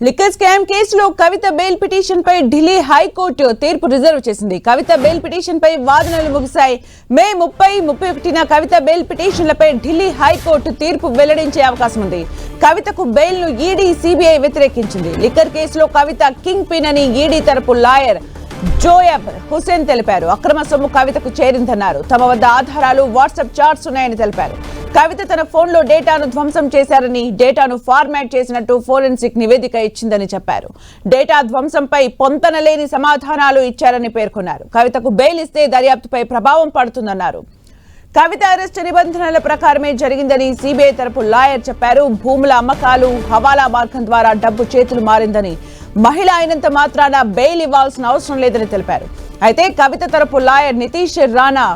Liquor scam కేసులో కవిత bail petition పై Delhi high court తీర్పు reserve చేసింది. కవిత బెయిల్ పిటిషన్ పై వాదనలు ముగిశాయి. మే 30, 31న కవిత బెయిల్ పిటిషన్లపై ఢిల్లీ హైకోర్టు తీర్పు వెల్లడించే అవకాశం ఉంది. కవితకు బెయిల్ ను ఈడీ, సిబిఐ వ్యతిరేకించింది. లిక్కర్ కేసులో కవిత కింగ్ పిన్ అని ఈడీ తరపు లాయర్ జోయబ్ హుసేన్ తెలిపారు. అక్రమ సొమ్ము కవితకు చేరిందన్నారు. తమ వద్ద ఆధారాలు, వాట్సాప్ చాట్స్ ఉన్నాయని తెలిపారు. కవిత తన ఫోన్ లో డేటాను ధ్వంసం చేశారని, డేటాను ఫార్మాట్ చేసినట్టు ఫోరెన్సిక్ నివేదిక ఇచ్చిందని చెప్పారు. డేటా ధ్వంసంపై పొంతనలేని సమాధానాలు ఇచ్చారని పేర్కొన్నారు. కవితకు బెయిల్ ఇస్తే దర్యాప్తుపై ప్రభావం పడుతుందన్నారు. కవిత అరెస్టు నిబంధనల ప్రకారమే జరిగిందని సిబిఐ తరపు లాయర్ చెప్పారు. భూముల అమ్మకాలు, హవాలా మార్గం ద్వారా డబ్బు చేతులు మారిందని, మహిళ అయినంత మాత్రాన బెయిల్ ఇవ్వాల్సిన అవసరం లేదని తెలిపారు. అయితే కవిత తరపు లాయర్ నితీష్ రాణా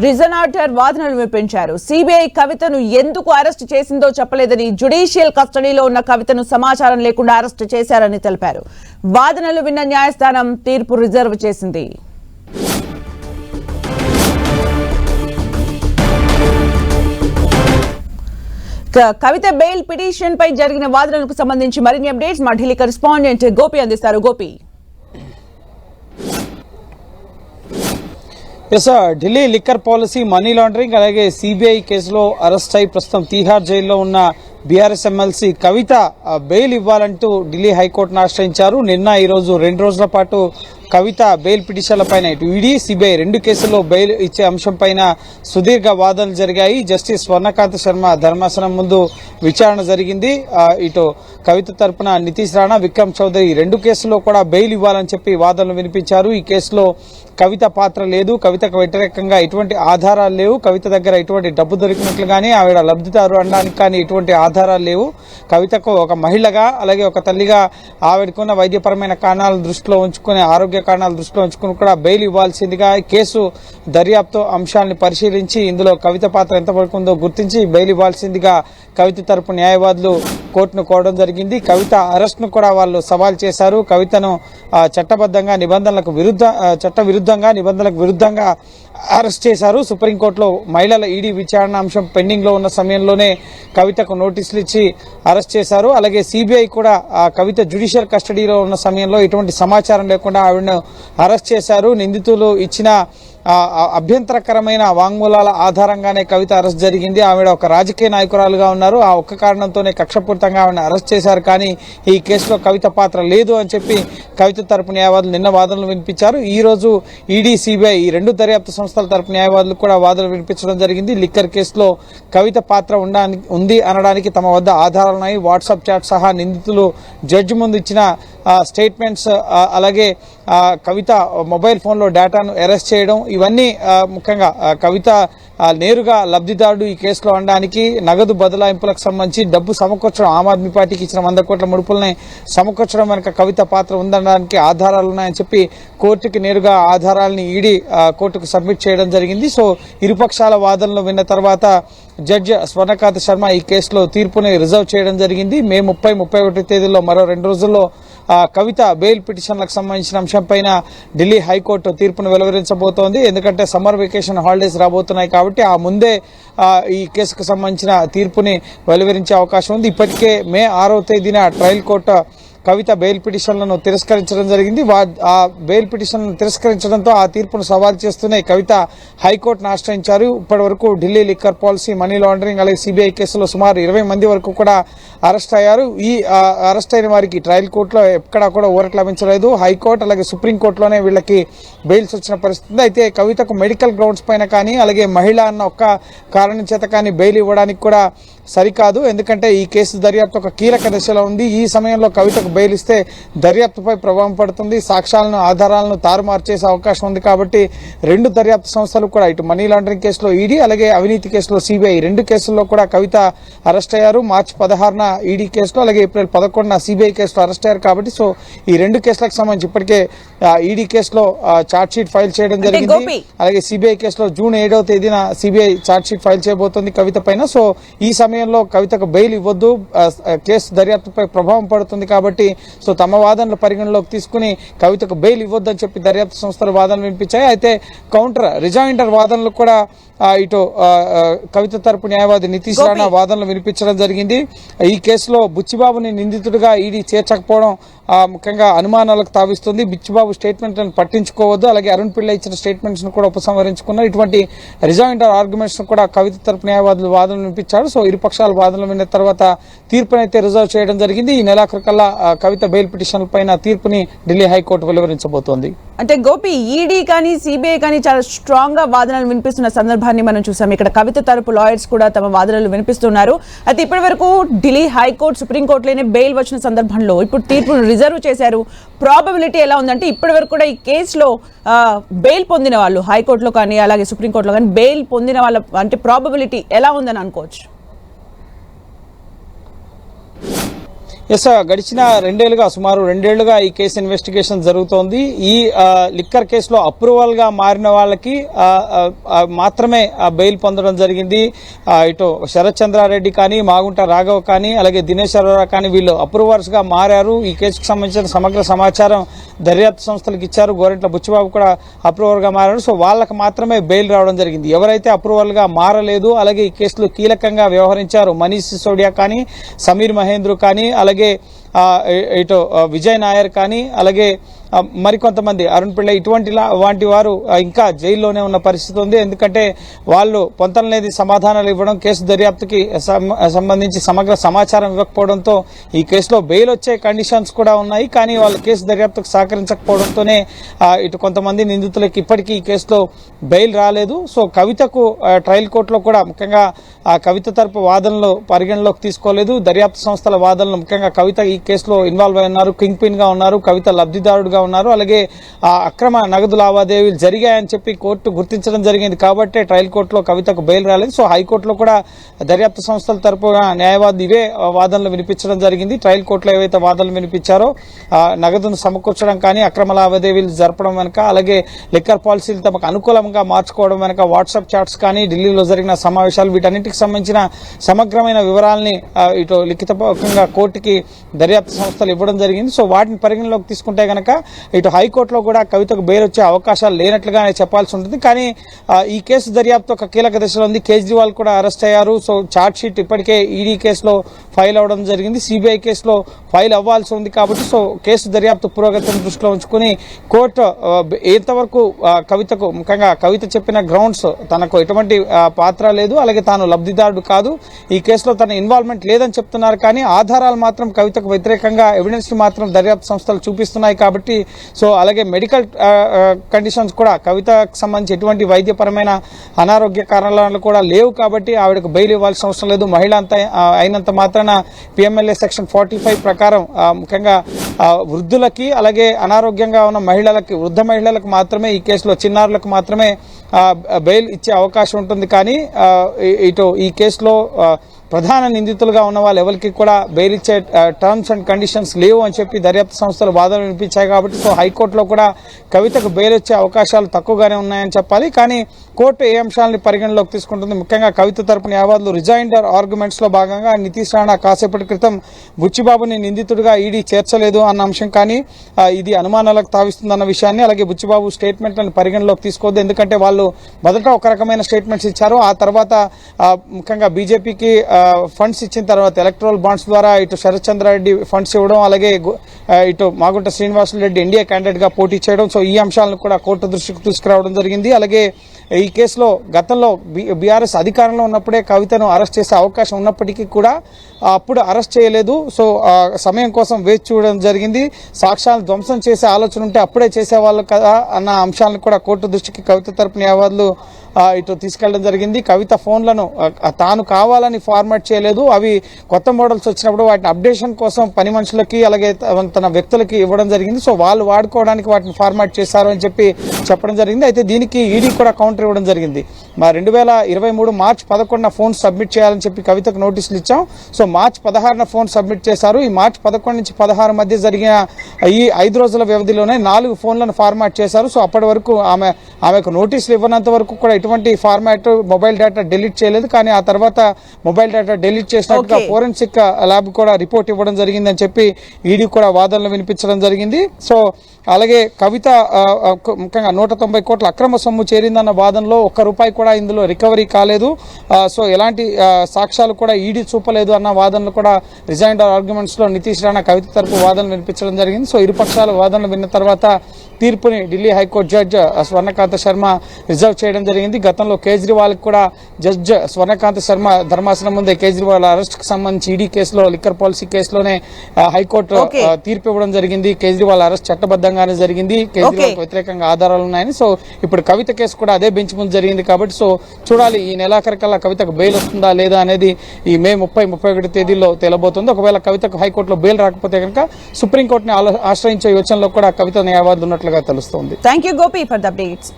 రిజనాటర్ వాదనలు వినిపించారు. సిబిఐ కవితను ఎందుకు అరెస్టు చేసిందో చెప్పలేదని, జ్యుడిషియల్ కస్టడీలో ఉన్న కవితను సమాచారం లేకుండా అరెస్టు చేశారని తెలిపారు. వాదనలు విన్న న్యాయస్థానం తీర్పు రిజర్వ్ చేసింది. కవిత బెయిల్ పిటిషన్ పై జరిగిన వాదనలకు సంబంధించి మరిన్ని అప్డేట్స్ మా ఢిల్లీ కరెస్పాండెంట్ గోపి అందిస్తారు. Gopi, Delhi liquor policy, money laundering అలాగే సిబిఐ కేసులో అరెస్ట్ అయి ప్రస్తుతం తీహార్ జైల్లో ఉన్న బీఆర్ఎస్ ఎమ్మెల్సీ కవిత బెయిల్ ఇవ్వాలంటూ ఢిల్లీ హైకోర్టును ఆశ్రయించారు. నిన్న ఈ రోజు 2 రోజుల పాటు కవిత బెయిల్ పిటిషన్లపైన ఇటు ఈడీ, సిబిఐ 2 కేసుల్లో బెయిల్ ఇచ్చే అంశంపైన సుదీర్ఘ వాదనలు జరిగాయి. జస్టిస్ స్వర్ణకాంత్ శర్మ ధర్మాసనం ముందు విచారణ జరిగింది. ఇటు కవిత తరపున నితీష్ రాణా, విక్రమ్ చౌదరి 2 కేసుల్లో కూడా బెయిల్ ఇవ్వాలని చెప్పి వాదనలు వినిపించారు. ఈ కేసులో కవిత పాత్ర లేదు, కవితకు వ్యతిరేకంగా ఎటువంటి ఆధారాలు లేవు, కవిత దగ్గర ఎటువంటి డబ్బు దొరికినట్లు కానీ ఆవిడ లబ్ధిదారు అనడానికి కానీ ఎటువంటి ఆధారాలు లేవు. కవితకు ఒక మహిళగా అలాగే ఒక తల్లిగా ఆవిడకున్న వైద్యపరమైన కారణాలను దృష్టిలో ఉంచుకుని, ఆరోగ్య కారణాలు దృష్టిలో ఉంచుకుని కూడా బెయిల్ ఇవ్వాల్సిందిగా కేసు దర్యాప్తు అంశాలను పరిశీలించి ఇందులో కవిత పాత్ర ఎంతవరకు ఉందో గుర్తించి బెయిల్ ఇవ్వాల్సిందిగా కవిత తరపు న్యాయవాదులు కోర్టును కోరడం జరిగింది. కవిత అరెస్ట్ను కూడా వాళ్ళు సవాల్ చేశారు. కవితను చట్టబద్ధంగా నిబంధనలకు విరుద్ధంగా అరెస్ట్ చేశారు. సుప్రీంకోర్టులో మహిళల ఈడీ విచారణ అంశం పెండింగ్ లో ఉన్న సమయంలోనే కవితకు నోటీసులు ఇచ్చి అరెస్ట్ చేశారు. అలాగే సిబిఐ కూడా కవిత జ్యుడిషియల్ కస్టడీలో ఉన్న సమయంలో ఎటువంటి సమాచారం లేకుండా ఆవిడను అరెస్ట్ చేశారు. నిందితులు ఇచ్చిన అభ్యంతరకరమైన వాంగ్మూలాల ఆధారంగానే కవిత అరెస్ట్ జరిగింది. ఆవిడ ఒక రాజకీయ నాయకురాలుగా ఉన్నారు. ఆ ఒక్క కారణంతోనే కక్షపూరితంగా ఆవిడని అరెస్ట్ చేశారు. కానీ ఈ కేసులో కవిత పాత్ర లేదు అని చెప్పి కవిత తరపు న్యాయవాదులు నిన్న వాదనలు వినిపించారు. ఈ రోజు ఈడీ, సిబిఐ ఈ 2 దర్యాప్తు సంస్థల తరపు న్యాయవాదులు కూడా వాదనలు వినిపించడం జరిగింది. లిక్కర్ కేసులో కవిత పాత్ర ఉంది అనడానికి తమ వద్ద ఆధారాలున్నాయి. వాట్సాప్ చాట్ సహా నిందితులు జడ్జి ముందు ఇచ్చిన స్టేట్మెంట్స్, అలాగే కవిత మొబైల్ ఫోన్లో డేటాను అరెస్ట్ చేయడం, ఇవన్నీ ముఖ్యంగా కవిత నేరుగా లబ్ధిదారుడు ఈ కేసులో అనడానికి, నగదు బదలాయింపులకు సంబంధించి డబ్బు సమకూర్చడం, ఆమ్ ఆద్మీ పార్టీకి ఇచ్చిన 100 కోట్ల ముడుపుల్ని సమకూర్చడం వెనుక కవిత పాత్ర ఉందనడానికి ఆధారాలు ఉన్నాయని చెప్పి కోర్టుకి నేరుగా ఆధారాలని ఈడీ కోర్టుకు సబ్మిట్ చేయడం జరిగింది. సో ఇరుపక్షాల వాదనలు విన్న తర్వాత జడ్జి స్వర్ణకాంత్ శర్మ ఈ కేసులో తీర్పుని రిజర్వ్ చేయడం జరిగింది. మే 30, 31 తేదీల్లో మరో 2 రోజుల్లో కవిత బెయిల్ పిటిషన్లకు సంబంధించిన అంశంపైన ఢిల్లీ హైకోర్టు తీర్పును వెలువరించబోతోంది. ఎందుకంటే సమ్మర్ వెకేషన్ హాలిడేస్ రాబోతున్నాయి కాబట్టి ఆ ముందే ఈ కేసుకు సంబంధించిన తీర్పుని వెలువరించే అవకాశం ఉంది. ఇప్పటికే మే 6వ తేదీన ట్రయల్ కోర్టు కవిత బెయిల్ పిటిషన్లను తిరస్కరించడం జరిగింది. ఆ బెయిల్ పిటిషన్లను తిరస్కరించడంతో ఆ తీర్పును సవాల్ చేస్తూనే కవిత హైకోర్టును ఆశ్రయించారు. ఇప్పటి వరకు Delhi liquor policy, money laundering అలాగే సిబిఐ కేసులో సుమారు 20 మంది వరకు కూడా అరెస్ట్ అయ్యారు. ఈ అరెస్ట్ అయిన వారికి ట్రయల్ కోర్టులో ఎక్కడా కూడా ఊరట లభించలేదు. హైకోర్టు అలాగే సుప్రీంకోర్టులోనే వీళ్ళకి బెయిల్స్ వచ్చిన పరిస్థితి. అయితే కవితకు మెడికల్ గ్రౌండ్స్ పైన కానీ అలాగే మహిళ అన్న ఒక్క కారణం చేత కానీ బెయిల్ ఇవ్వడానికి కూడా సరికాదు. ఎందుకంటే ఈ కేసు దర్యాప్తు ఒక కీలక దశలో ఉంది. ఈ సమయంలో కవితకు బెయిల్ ఇస్తే దర్యాప్తుపై ప్రభావం పడుతుంది, సాక్ష్యాలను, ఆధారాలను తారుమారు చేసే అవకాశం ఉంది. కాబట్టి 2 దర్యాప్తు సంస్థలు కూడా ఇటు మనీ లాండరింగ్ కేసులో ఈడీ అలాగే అవినీతి కేసులో సిబిఐ 2 కేసుల్లో కూడా కవిత అరెస్ట్ అయ్యారు. మార్చి 16న ఈడీ కేసులో అలాగే ఏప్రిల్ 11న సిబిఐ కేసులో అరెస్ట్ అయ్యారు. కాబట్టి సో ఈ 2 కేసులకు సంబంధించి ఇప్పటికే ఈడీ కేసులో ఛార్జ్ షీట్ ఫైల్ చేయడం జరిగింది. అలాగే సిబిఐ కేసులో జూన్ 7వ తేదీన సిబిఐ ఛార్జ్ షీట్ ఫైల్ చేయబోతోంది కవిత పైన. సో ఈ సమయంలో కవితకు బెయిల్ ఇవ్వద్దు, కేసు దర్యాప్తుపై ప్రభావం పడుతుంది కాబట్టి సో తమ వాదనలు పరిగణలోకి తీసుకుని కవితకు బెయిల్ ఇవ్వద్దని చెప్పి దర్యాప్తు సంస్థలు వాదనలు వినిపించాయి. అయితే కౌంటర్ రిజాయిండర్ వాదనలు కూడా ఇటు కవిత తరపు న్యాయవాది నితీష్ రాణా వాదనలు వినిపించడం జరిగింది. ఈ కేసులో బుచ్చిబాబుని నిందితుడిగా ఈడీ చేర్చకపోవడం ముఖ్యంగా అనుమానాలకు తావిస్తుంది. బుచ్చిబాబు స్టేట్మెంట్లను పట్టించుకోవద్దు, అలాగే అరుణ్ పిళ్ళ ఇచ్చిన స్టేట్మెంట్స్ ను కూడా ఉపసంహరించుకున్నారు. ఇటువంటి రిజాయింటర్ ఆర్గ్యుమెంట్స్ ను కూడా కవిత తరపు న్యాయవాదులు వాదనలు వినిపించారు. సో ఇరుపక్షాల వాదనలు విన్న తర్వాత తీర్పునైతే రిజర్వ్ చేయడం జరిగింది. ఈ నెలాఖరు కల్లా కవిత బెయిల్ పిటిషన్ పైన తీర్పుని ఢిల్లీ హైకోర్టు వెలువరించబోతోంది. అంటే గోపి, ఈడీ కానీ సిబిఐ కానీ చాలా స్ట్రాంగ్ గా వాదనలు వినిపిస్తున్న సందర్భాన్ని మనం చూసాం. ఇక్కడ కవిత తరపు లాయర్స్ కూడా తమ వాదనలు వినిపిస్తున్నారు. అయితే ఇప్పటి వరకు ఢిల్లీ హైకోర్టు, సుప్రీంకోర్టులోనే బెయిల్ వచ్చిన సందర్భంలో ఇప్పుడు తీర్పును రిజర్వ్ చేశారు. ప్రాబబిలిటీ ఎలా ఉందంటే ఇప్పటి వరకు కూడా ఈ కేసులో బెయిల్ పొందిన వాళ్ళు హైకోర్టులో కానీ అలాగే సుప్రీంకోర్టులో కానీ బెయిల్ పొందిన వాళ్ళ అంటే ప్రాబబిలిటీ ఎలా ఉందని అనుకోవచ్చు? గడిచిన సుమారు రెండేళ్లుగా ఈ కేసు ఇన్వెస్టిగేషన్ జరుగుతోంది. ఈ లిక్కర్ కేసులో అప్రూవల్ గా మారిన వాళ్ళకి మాత్రమే బెయిల్ పొందడం జరిగింది. ఇటు శరత్ చంద్రారెడ్డి కానీ, మాగుంట రాఘవ్ కానీ, అలాగే దినేష్ అరోరా కానీ వీళ్ళు అప్రూవర్స్ గా మారారు. ఈ కేసుకు సంబంధించిన సమగ్ర సమాచారం దర్యాప్తు సంస్థలకు ఇచ్చారు. గోరెంట్ల బుచ్చిబాబు కూడా అప్రూవర్ గా మారారు. సో వాళ్ళకి మాత్రమే బెయిల్ రావడం జరిగింది. ఎవరైతే అప్రూవల్ గా మారలేదు, అలాగే ఈ కేసులో కీలకంగా వ్యవహరించారు మనీష్ సిసోడియా కానీ, సమీర్ మహేంద్రు కానీ, అలాగే ఇటు విజయ్ నాయర్ కానీ, అలాగే మరికొంతమంది అరుణ్ పిళ్ళ ఇటువంటి వారు ఇంకా జైల్లోనే ఉన్న పరిస్థితి ఉంది. ఎందుకంటే వాళ్ళు పొంతనలేని సమాధానాలు ఇవ్వడం, కేసు దర్యాప్తుకి సంబంధించి సమగ్ర సమాచారం ఇవ్వకపోవడంతో ఈ కేసులో బెయిల్ వచ్చే కండిషన్స్ కూడా ఉన్నాయి. కానీ వాళ్ళు కేసు దర్యాప్తుకు సహకరించకపోవడంతోనే ఇటు కొంతమంది నిందితులకు ఇప్పటికీ ఈ కేసులో బెయిల్ రాలేదు. సో కవితకు ట్రయల్ కోర్టులో కూడా ముఖ్యంగా కవిత తరపు వాదనలు పరిగణలోకి తీసుకోలేదు. దర్యాప్తు సంస్థల వాదనలు ముఖ్యంగా కవిత ఈ కేసులో ఇన్వాల్వ్ అయి ఉన్నారు, కింగ్ పిన్ గా ఉన్నారు, కవిత లబ్ధిదారుడుగా ఉన్నారు, అలాగే అక్రమ నగదు లావాదేవీలు జరిగాయని చెప్పి కోర్టు గుర్తించడం జరిగింది. కాబట్టి ట్రయల్ కోర్టులో కవితకు బెయిల్ రాలేదు. సో హైకోర్టులో కూడా దర్యాప్తు సంస్థల తరపున న్యాయవాది ఇవే వాదనలు వినిపించడం జరిగింది. ట్రయల్ కోర్టులో ఏవైతే వాదనలు వినిపించారో నగదును సమకూర్చడం కానీ, అక్రమ లావాదేవీలు జరపడం వెనక, అలాగే లిక్కర్ పాలసీలు తమకు అనుకూలంగా మార్చుకోవడం వెనక వాట్సాప్ చాట్స్ కానీ, ఢిల్లీలో జరిగిన సమావేశాలు, వీటన్నిటికి సంబంధించిన సమగ్రమైన వివరాలని ఇటు లిఖితపూర్వకంగా కోర్టుకి దర్యాప్తు సంస్థలు ఇవ్వడం జరిగింది. సో వాటిని పరిగణలోకి తీసుకుంటే గనక ఇటు హైకోర్టులో కూడా కవితకు బెయిల్ వచ్చే అవకాశాలు లేనట్లుగానే చెప్పాల్సి ఉంటుంది. కానీ ఈ కేసు దర్యాప్తు ఒక కీలక దశలో ఉంది. కేజ్రీవాల్ కూడా అరెస్ట్ అయ్యారు. సో ఛార్జ్ షీట్ ఇప్పటికే ఈడీ కేసులో ఫైల్ అవ్వడం జరిగింది, సిబిఐ కేసులో ఫైల్ అవ్వాల్సి ఉంది. కాబట్టి సో కేసు దర్యాప్తు పురోగతిని దృష్టిలో ఉంచుకుని కోర్టు ఎంతవరకు కవితకు ముఖ్యంగా కవిత చెప్పిన గ్రౌండ్స్ తనకు ఎటువంటి పాత్ర లేదు, అలాగే తాను లబ్ధిదారుడు కాదు, ఈ కేసులో తన ఇన్వాల్వ్మెంట్ లేదని చెప్తున్నారు. కానీ ఆధారాలు మాత్రం కవితకు వ్యతిరేకంగా ఎవిడెన్స్ ని మాత్రం దర్యాప్తు సంస్థలు చూపిస్తున్నాయి. కాబట్టి సో అలాగే మెడికల్ కండిషన్స్ కూడా కవితకు సంబంధించి ఎటువంటి వైద్యపరమైన అనారోగ్య కారణాలు కూడా లేవు. కాబట్టి ఆవిడకు బెయిల్ ఇవ్వాల్సిన అవసరం లేదు. మహిళ అయినంత మాత్రాన పిఎంఎల్ఏ సెక్షన్ 45 ప్రకారం ముఖ్యంగా వృద్ధులకి, అలాగే అనారోగ్యంగా ఉన్న మహిళలకి, వృద్ధ మహిళలకు మాత్రమే ఈ కేసులో చిన్నారులకు మాత్రమే బెయిల్ ఇచ్చే అవకాశం ఉంటుంది. కానీ ఇటు ఈ కేసులో ప్రధాన నిందితులుగా ఉన్న వాళ్ళు ఎవరికి కూడా బెయిల్ ఇచ్చే టర్మ్స్ అండ్ కండిషన్స్ లేవు అని చెప్పి దర్యాప్తు సంస్థలు వాదనలు వినిపించాయి. కాబట్టి సో హైకోర్టులో కూడా కవితకు బెయిల్ వచ్చే అవకాశాలు తక్కువగానే ఉన్నాయని చెప్పాలి. కానీ కోర్టు ఏ అంశాలను పరిగణలోకి తీసుకుంటుంది? ముఖ్యంగా కవిత తరపు న్యాయవాదులు రిజైండర్ ఆర్గ్యుమెంట్స్ లో భాగంగా నితీష్ రాణా కాసేపటి క్రితం బుచ్చిబాబుని నిందితుడిగా ఈడీ చేర్చలేదు అన్న అంశం కానీ, ఇది అనుమానాలకు తావిస్తుందన్న విషయాన్ని, అలాగే బుచ్చిబాబు స్టేట్మెంట్లను పరిగణలోకి తీసుకోవద్దు, ఎందుకంటే వాళ్ళు మొదట ఒక రకమైన స్టేట్మెంట్స్ ఇచ్చారు, ఆ తర్వాత ముఖ్యంగా బీజేపీకి ఫండ్స్ ఇచ్చిన తర్వాత ఎలక్ట్రల్ బాండ్స్ ద్వారా ఇటు శరత్ చంద్రారెడ్డి ఫండ్స్ ఇవ్వడం, అలాగే ఇటు మాగుంట శ్రీనివాసరెడ్డి ఎన్డీఏ క్యాండిడేట్ గా పోటీ చేయడం, సో ఈ అంశాలను కూడా కోర్టు దృష్టికి తీసుకురావడం జరిగింది. అలాగే ఈ కేసులో గతంలో బీఆర్ఎస్ అధికారంలో ఉన్నప్పుడే కవితను అరెస్ట్ చేసే అవకాశం ఉన్నప్పటికీ కూడా అప్పుడు అరెస్ట్ చేయలేదు. సో సమయం కోసం వేచి చూడడం జరిగింది. సాక్ష్యాలను ధ్వంసం చేసే ఆలోచన ఉంటే అప్పుడే చేసేవాళ్ళు కదా అన్న అంశాలను కూడా కోర్టు దృష్టికి కవిత తరపు న్యాయవాదులు ఇటు తీసుకెళ్లడం జరిగింది. కవిత ఫోన్లను తాను కావాలని ఫార్మాట్ చేయలేదు, అవి కొత్త మోడల్స్ వచ్చినప్పుడు వాటిని అప్డేషన్ కోసం పని మనుషులకి, అలాగే తన వ్యక్తులకి ఇవ్వడం జరిగింది. సో వాళ్ళు వాడుకోవడానికి వాటిని ఫార్మాట్ చేశారు అని చెప్పడం జరిగింది. అయితే దీనికి ఈడీ కూడా కౌంటర్ ఇవ్వడం జరిగింది. 2023 మార్చి 11న ఫోన్ సబ్మిట్ చేయాలని చెప్పి కవితకు నోటీసులు ఇచ్చాం. సో మార్చి 16న ఫోన్ సబ్మిట్ చేశారు. ఈ మార్చి 11 నుంచి 16 మధ్య జరిగిన ఈ 5 రోజుల వ్యవధిలోనే 4 ఫోన్లను ఫార్మాట్ చేశారు. సో అప్పటి వరకు ఆమెకు నోటీసులు ఇవ్వనంత వరకు కూడా ఎటువంటి ఫార్మాట్ మొబైల్ డేటా డిలీట్ చేయలేదు, కానీ ఆ తర్వాత మొబైల్ డేటా డిలీట్ చేసినట్టుగా ఫోరెన్సిక్ ల్యాబ్ కూడా రిపోర్ట్ ఇవ్వడం జరిగిందని చెప్పి ఈడీ కూడా వాదనలు వినిపించడం జరిగింది. సో అలాగే కవిత ముఖ్యంగా 190 కోట్ల అక్రమ సొమ్ము చేరిందన్న వాదనలో ₹1 కూడా ఇందులో రికవరీ కాలేదు. సో ఎలాంటి సాక్ష్యాలు కూడా ఈడీ చూపలేదు అన్న వాదనలు కూడా రిజైన్డ్ ఆర్గ్యుమెంట్స్ లో నితీష్ రాణా కవిత తరపు వాదనలు వినిపించడం జరిగింది. సో ఇరుపక్షాల వాదనలు విన్న తర్వాత తీర్పుని Delhi high court judge Swarnakanta Sharma reserve చేయడం జరిగింది. గతంలో కేజ్రీవాల్ కూడా జడ్జ్ స్వర్ణకాంత శర్మ ధర్మాసనం ముందే కేజ్రీవాల్ అరెస్ట్ కు సంబంధించి ఈడీ కేసులో లిక్కర్ పాలసీ కేసులోనే హైకోర్టు తీర్పు ఇవ్వడం జరిగింది. కేజ్రీవాల్ అరెస్ట్ చట్టబద్ధంగానే జరిగింది, కేజ్రీవాల్ వ్యతిరేకంగా ఆధారాలు ఉన్నాయని. సో ఇప్పుడు కవిత కేసు కూడా అదే బెంచ్ ముందు జరిగింది కాబట్టి సో చూడాలి ఈ నెలాఖరికల్లా కవితకు బెయిల్ వస్తుందా లేదా అనేది ఈ మే 30, 31 తేదీల్లో తేలబోతుంది. ఒకవేళ కవితకు హైకోర్టులో బెయిల్ రాకపోతే కనుక సుప్రీంకోర్టుని ఆశ్రయించే యోచనలో కూడా కవిత న్యాయవాదులు ఉన్నట్లుగా తెలుస్తోంది. Thank you Gopi for the updates.